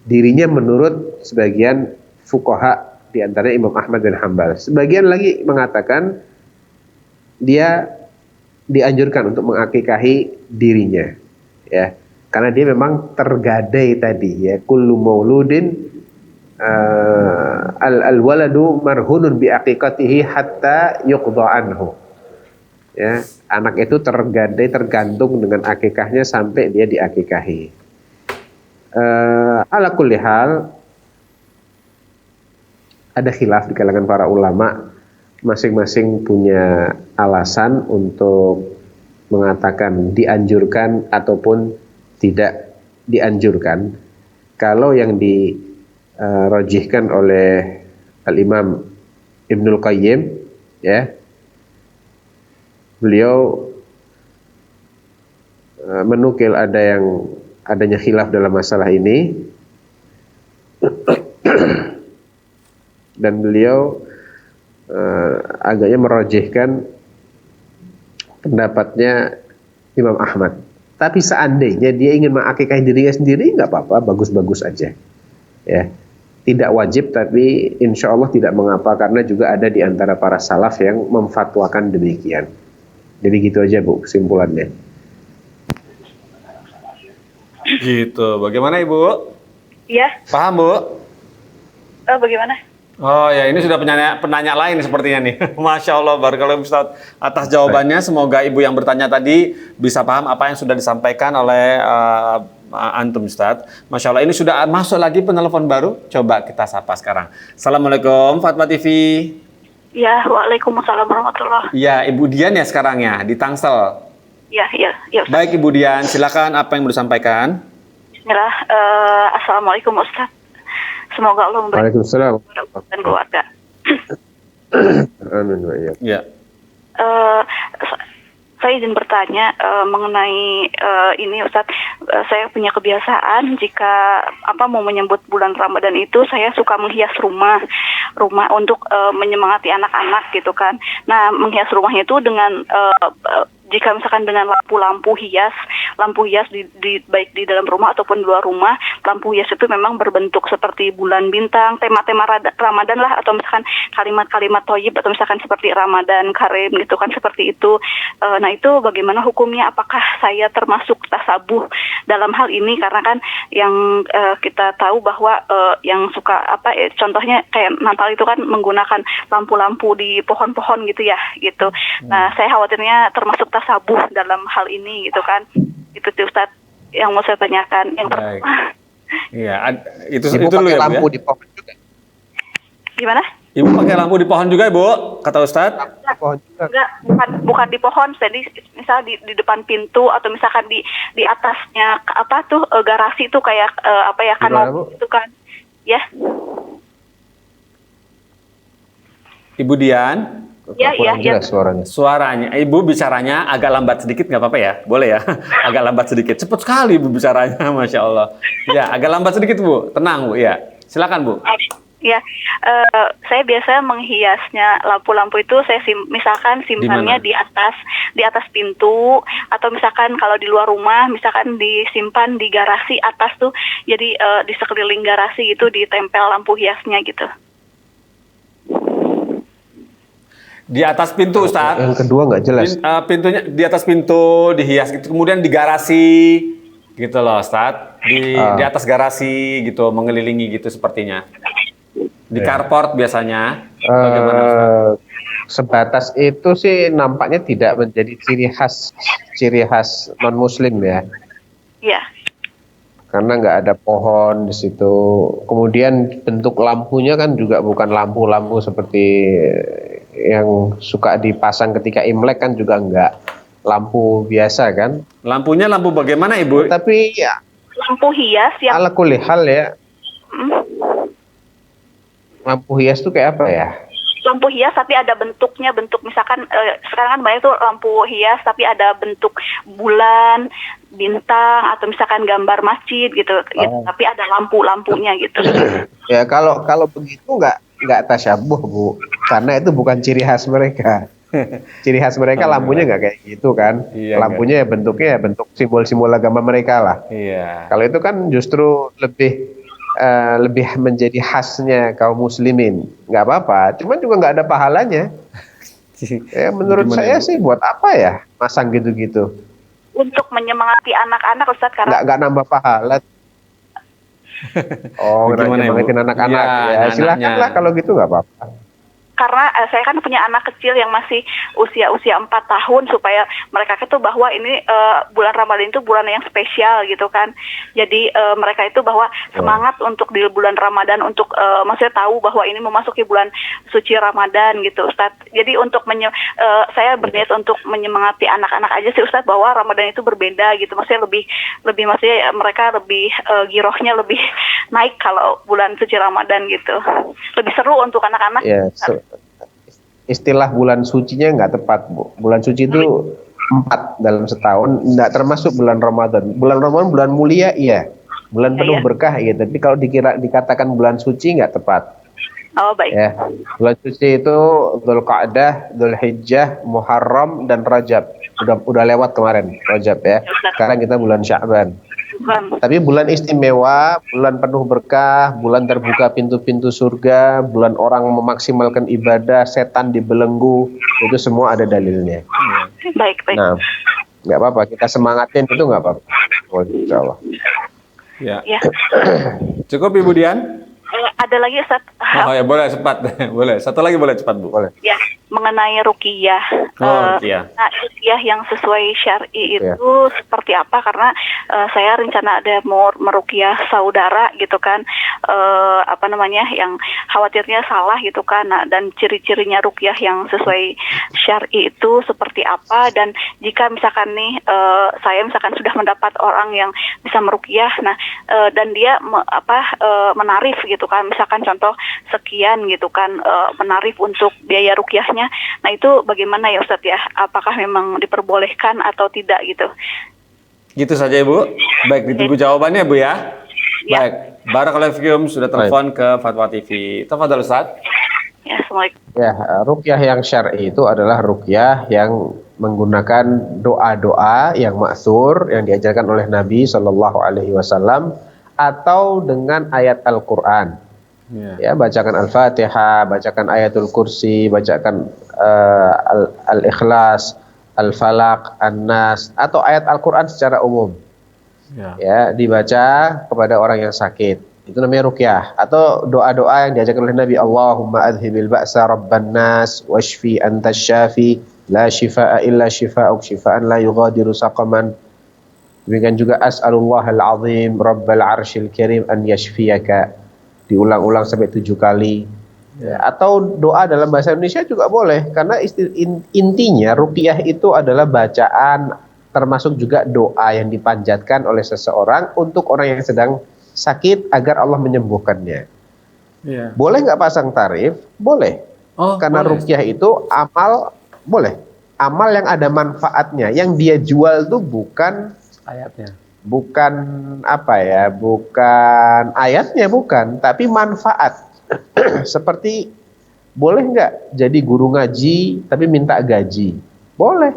dirinya menurut sebagian fuqaha, di antaranya Imam Ahmad bin Hambal. Sebagian lagi mengatakan dia dianjurkan untuk mengakikahi dirinya, ya. Karena dia memang tergadai tadi, ya, kullu mauludin al-waladu marhunun bi aqiqatihi hatta yuqda anhu. Ya, anak itu tergadai, tergantung dengan akikahnya sampai dia diakikahi. Ala kulli hal, ada khilaf di kalangan para ulama, masing-masing punya alasan untuk mengatakan dianjurkan ataupun tidak dianjurkan. Kalau yang dirajihkan oleh Al-Imam Ibnul Qayyim, ya, beliau menukil adanya khilaf dalam masalah ini, dan beliau agaknya merajihkan pendapatnya Imam Ahmad. Tapi seandainya dia ingin mengakikahi dirinya sendiri, nggak apa-apa, bagus-bagus aja. Ya, tidak wajib, tapi insya Allah tidak mengapa, karena juga ada di antara para salaf yang memfatwakan demikian. Jadi gitu aja, Bu, kesimpulannya. Gitu. Bagaimana, Ibu? Iya, Paham, Bu? bagaimana? Oh ya, ini sudah penanya lain sepertinya nih. Masya Allah, barakallahu Ustaz atas jawabannya. Semoga Ibu yang bertanya tadi bisa paham apa yang sudah disampaikan oleh Antum, Ustaz. Masya Allah, ini sudah masuk lagi penelpon baru. Coba kita sapa sekarang. Assalamualaikum, Fatwa TV. Ya, waalaikumsalam warahmatullahi. Ya, Ibu Dian ya sekarang ya, di Tangsel. Ya. Ustaz. Baik, Ibu Dian, silakan apa yang mau disampaikan. Bismillah. Assalamualaikum Ustaz. Semoga Allah memberikan dan keluarga. Amin. Ya. Saya izin bertanya mengenai ini, Ustaz. Saya punya kebiasaan jika mau menyambut bulan Ramadan itu saya suka menghias rumah untuk menyemangati anak-anak gitu kan. Nah, menghias rumahnya itu dengan jika misalkan dengan lampu hias baik di dalam rumah ataupun di luar rumah, lampu hias itu memang berbentuk seperti bulan bintang, tema-tema Ramadan lah, atau misalkan kalimat-kalimat thayyib, atau misalkan seperti Ramadan Karim gitu kan, seperti itu. Nah, itu bagaimana hukumnya? Apakah saya termasuk tasabuh dalam hal ini? Karena kan yang kita tahu bahwa yang suka contohnya kayak Natal itu kan menggunakan lampu-lampu di pohon-pohon gitu ya, gitu. Nah, saya khawatirnya termasuk tasabuh dalam hal ini gitu kan. Itu tuh Ustaz yang mau saya tanyakan. Yang pertama. Iya, itu Ibu dulu ya, Bu, lampu ya? di pohon juga. Gimana? Ibu pakai lampu di pohon juga, Bu, kata Ustaz? Enggak, bukan di pohon. Jadi misal di depan pintu, atau misalkan di atasnya garasi itu kayak kanopi itu kan. Ya. Ibu Dian? Ya. Jelas Suaranya, Ibu bicaranya agak lambat sedikit, nggak apa-apa ya? Boleh ya? Agak lambat sedikit. Cepat sekali Ibu bicaranya, Masya Allah. Ya, agak lambat sedikit, Bu. Tenang, Bu. Ya, silakan, Bu. Ya, saya biasa menghiasnya lampu-lampu itu saya misalkan simpannya Di di atas pintu, atau misalkan kalau di luar rumah misalkan disimpan di garasi atas tuh, jadi di sekeliling garasi gitu ditempel lampu hiasnya gitu. Di atas pintu, Ustaz. Yang kedua nggak jelas. Pintunya di atas pintu dihias gitu, kemudian di garasi gitu loh, Ustaz. Di atas garasi gitu, mengelilingi gitu sepertinya. Di carport biasanya. Bagaimana, Ustaz? Sebatas itu sih nampaknya tidak menjadi ciri khas non Muslim ya, Iya. karena nggak ada pohon di situ. Kemudian bentuk lampunya kan juga bukan lampu-lampu seperti yang suka dipasang ketika Imlek, kan juga nggak lampu biasa kan. Lampunya lampu bagaimana, Ibu? Tapi ya Lampu hias yang ala kulli hal ya, lampu hias tuh kayak apa ya? lampu hias tapi ada bentuknya, bentuk misalkan sekarang kan banyak tuh lampu hias tapi ada bentuk bulan, bintang, atau misalkan gambar masjid gitu, gitu. Tapi ada lampunya gitu. Ya kalau begitu nggak tasyabuh, Bu, karena itu bukan ciri khas mereka. Ciri khas mereka lampunya nggak kayak gitu kan. Iya, Lampunya ya bentuknya ya bentuk simbol-simbol agama mereka lah. Iya. Kalau itu kan justru lebih menjadi khasnya kaum muslimin. Nggak apa-apa, cuman juga nggak ada pahalanya. Ya menurut Gimana, saya Ibu? sih buat apa ya masang gitu-gitu. Untuk menyemangati anak-anak, Ustadz, karena Nggak nambah pahala. Oh, Gimana, Ibu? nyemangatin anak-anak. Iya, Ya anak-anaknya. silakanlah kalau gitu nggak apa-apa. karena saya kan punya anak kecil yang masih usia 4 tahun, supaya mereka itu bahwa ini bulan Ramadan itu bulan yang spesial gitu kan. Jadi mereka itu bahwa semangat untuk di bulan Ramadan, untuk maksudnya tahu bahwa ini memasuki bulan suci Ramadan gitu, Ustaz. Jadi untuk saya berniat untuk menyemangati anak-anak aja sih, Ustaz, bahwa Ramadan itu berbeda gitu. Maksudnya lebih maksudnya mereka lebih girohnya lebih naik kalau bulan suci Ramadan gitu. Lebih seru untuk anak-anak. Ya, istilah bulan sucinya nggak tepat, Bu. Bulan suci itu 4 dalam setahun, nggak termasuk bulan Ramadan. Bulan Ramadan bulan mulia, iya. Bulan penuh berkah, iya. Tapi kalau dikatakan bulan suci nggak tepat. Oh, baik. Ya, bulan suci itu Dzulqa'dah, Dzulhijjah, Muharram, dan Rajab. Udah lewat kemarin Rajab ya. Sekarang kita bulan Sya'ban. Tapi bulan istimewa, bulan penuh berkah, bulan terbuka pintu-pintu surga, bulan orang memaksimalkan ibadah, setan dibelenggu, itu semua ada dalilnya. Baik. Nah, nggak apa-apa, kita semangatin itu nggak apa-apa. Oh, insya Allah. Ya. Ya. Cukup, Ibu Dian? Ada lagi, Ustaz. Oh ya, boleh cepat. Boleh. Satu lagi boleh cepat, Bu. Boleh. Ya, mengenai ruqyah. Ruqyah. Nah, ruqyah yang sesuai syar'i itu seperti apa? Karena saya rencana ada mau meruqyah saudara gitu kan. Yang khawatirnya salah gitu kan. Nah, dan ciri-cirinya ruqyah yang sesuai syar'i itu seperti apa? Dan jika misalkan nih saya misalkan sudah mendapat orang yang bisa meruqyah, nah dan dia menarif gitu kan. Misalkan contoh sekian gitu kan, menarif untuk biaya ruqyahnya. Nah, itu bagaimana ya, Ustadz ya? Apakah memang diperbolehkan atau tidak gitu? Gitu saja, Ibu. Baik, ditunggu jawabannya, Bu ya. Ya. Baik, Barakallahu fikum sudah telepon ke Fatwa TV. Tafadhol, Ustaz. Ya, Assalamualaikum. Ya, ruqyah yang syar'i itu adalah ruqyah yang menggunakan doa-doa yang ma'thur yang diajarkan oleh Nabi Shallallahu Alaihi Wasallam atau dengan ayat Al-Quran. Ya, bacakan Al-Fatihah, bacakan Ayatul Kursi, bacakan Al-Ikhlas, Al-Falaq, An-Nas, atau ayat Al-Quran secara umum. Ya, dibaca kepada orang yang sakit. Itu namanya ruqyah. Atau doa-doa yang diajarkan oleh Nabi, Allahumma adhibil ba'sa rabban nas, washfi antas syafi, la shifaa illa shifaa'uk, shifaan la yughadiru saqaman. Demikian juga as'alullahal azim rabbal arsyil karim an yashfiyaka. Diulang-ulang sampai 7 kali. Ya, atau doa dalam bahasa Indonesia juga boleh, karena intinya ruqyah itu adalah bacaan, termasuk juga doa yang dipanjatkan oleh seseorang untuk orang yang sedang sakit agar Allah menyembuhkannya. Boleh nggak pasang tarif? Boleh. Karena ruqyah itu amal, boleh. Amal yang ada manfaatnya. Yang dia jual tuh bukan ayatnya. Bukan ayatnya, bukan, tapi manfaat. Seperti boleh nggak jadi guru ngaji tapi minta gaji? Boleh.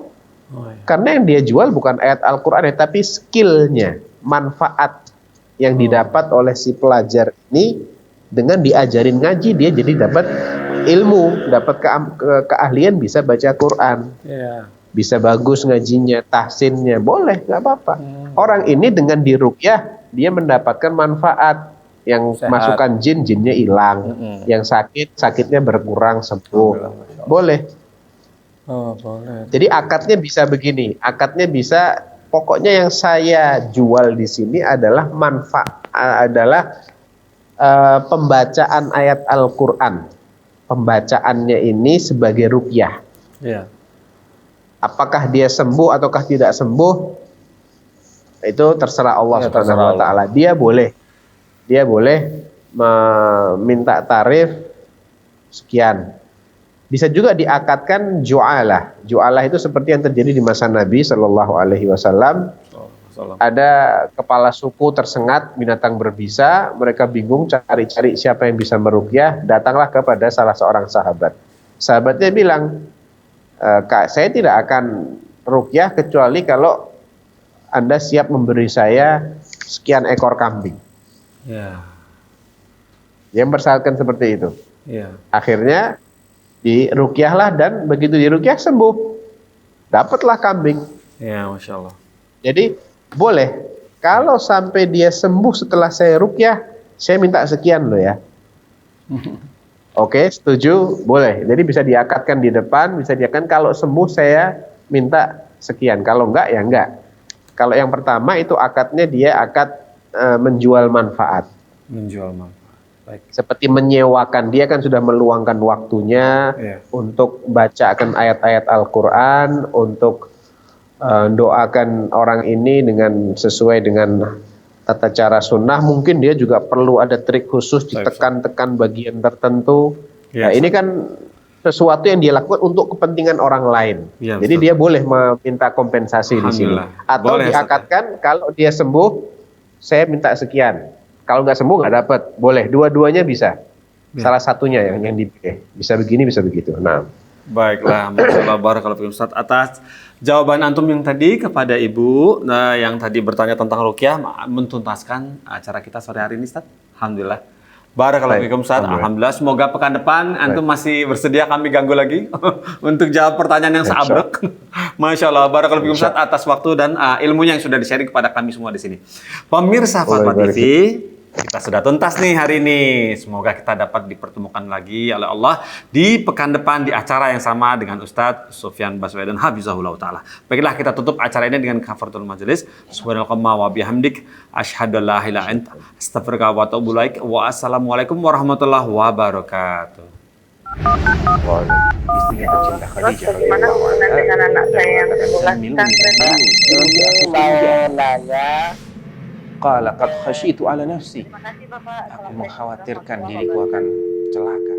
Karena yang dia jual bukan ayat Al-Quran ya, tapi skillnya, manfaat yang didapat oleh si pelajar ini dengan diajarin ngaji, dia jadi dapat ilmu, dapat keahlian bisa baca Quran, bisa bagus ngajinya, tahsinnya, boleh, nggak apa-apa. Orang ini dengan diruqyah dia mendapatkan manfaat, yang masukan jinnya hilang, yang sakitnya berkurang, sembuh, boleh. Oh, boleh. Jadi akadnya bisa begini, akadnya bisa, pokoknya yang saya jual di sini adalah pembacaan ayat Al-Quran. Pembacaannya ini sebagai ruqyah. Iya. Apakah dia sembuh ataukah tidak sembuh, itu terserah Allah Subhanahu wa taala. Dia boleh meminta tarif sekian. Bisa juga diakadkan ju'alah. Ju'alah itu seperti yang terjadi di masa Nabi Shallallahu Alaihi Wasallam. Ada kepala suku tersengat binatang berbisa, mereka bingung cari-cari siapa yang bisa meruqyah. Datanglah kepada salah seorang sahabat. Sahabatnya bilang, Kak, saya tidak akan ruqyah kecuali kalau Anda siap memberi saya sekian ekor kambing. Yang bersyaratkan seperti itu. Akhirnya diruqyahlah, dan begitu diruqyah sembuh, dapatlah kambing. Ya, Masya Allah. Jadi boleh, kalau sampai dia sembuh setelah saya ruqyah, saya minta sekian loh ya. Oke, setuju, boleh. Jadi bisa diakadkan di depan, bisa diakadkan kalau sembuh saya minta sekian, kalau enggak ya enggak. Kalau yang pertama itu akadnya dia akad menjual manfaat. Menjual manfaat. Baik. Seperti menyewakan, dia kan sudah meluangkan waktunya untuk bacakan ayat-ayat Al-Quran, untuk doakan orang ini dengan sesuai dengan tata cara sunnah. Mungkin dia juga perlu ada trik khusus, ditekan-tekan bagian tertentu. Nah, ini kan sesuatu yang dia lakukan untuk kepentingan orang lain. Jadi dia boleh meminta kompensasi di sini. Atau boleh, diakadkan kalau dia sembuh, saya minta sekian. Kalau nggak sembuh nggak dapat, boleh. Dua-duanya bisa. Salah satunya yang dipilih. Bisa begini, bisa begitu. Nah, baiklah, Masya barakallahu fikum Ustaz atas jawaban antum yang tadi kepada Ibu yang tadi bertanya tentang ruqyah, mentuntaskan acara kita sore hari ini, Ustaz. Alhamdulillah. Barakallahu fikum Ustaz. Alhamdulillah. Semoga pekan depan antum masih bersedia kami ganggu lagi untuk jawab pertanyaan yang seabrek. Masya Allah. Barakallahu fikum Ustaz atas waktu dan ilmunya yang sudah di-sharing kepada kami semua di sini. Pemirsa Fatwa TV, kita sudah tuntas nih hari ini. Semoga kita dapat dipertemukan lagi oleh Allah di pekan depan di acara yang sama dengan Ustadz Sufyan Baswedan Hafizahullah Ta'ala. Baiklah, kita tutup acara ini dengan kafaratul majelis. Subhanallah wa bihamdik asyhadu an la ilaha illa anta astaghfiruka wa atubu ilaik. Wa assalamualaikum warahmatullahi wabarakatuh. Istrinya tercinta Khadijah. Bagaimana hubungan dengan anak saya yang sekolah pesantren? Mau nanya, qala qad khasyitu ala nafsi. Terima kasih Bapak. Aku mengkhawatirkan diriku akan celaka.